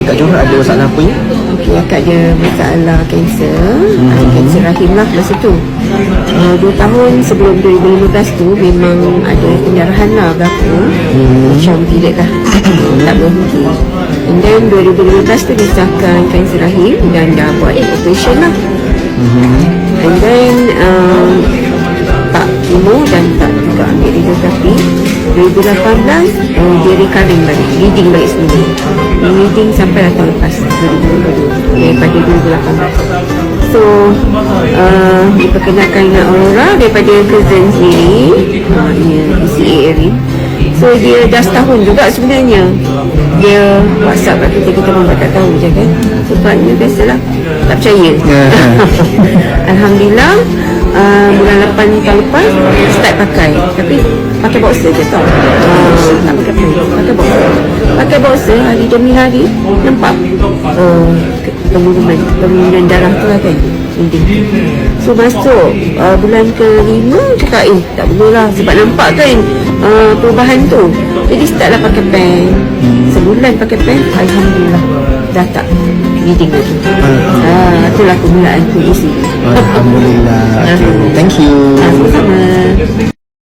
Kak Johan ada masalah apa ya? Okey, akak ada masalah kanser, kanser rahim lah masa tu. 2 tahun sebelum 2015 tu memang ada pendarahan lah berapa. Macam period lah. Tak berhenti. And then 2015 tu disahkan kanser rahim dan dah buat operation lah. And then tak chemo dan tak juga ambil radioterapi. 2018 dia recurring balik, bleeding balik semula. Bleeding sampai tahun lepas 2022 daripada 2018. So diperkenalkan dengan Aurora daripada cousin sendiri, PCA Erin. So dia dah setahun juga sebenarnya. Dia WhatsApp kat kita memang tak tahu je kan. Sebabnya biasalah tak percaya. Alhamdulillah bulan 8 tahun lepas start pakai. Tapi pakai boxer je tau. Tak pakai pen, pakai boxer hari demi hari. Nampak penurunan darah tu lah kan. So masuk bulan ke-5 cakap tak boleh lah sebab nampak kan perubahan tu. Jadi start lah pakai pen. Sebulan pakai pen, alhamdulillah dah tak bleeding lagi. Itulah kemulaan tu isi. Alhamdulillah. Okay. Thank you. Sama-sama.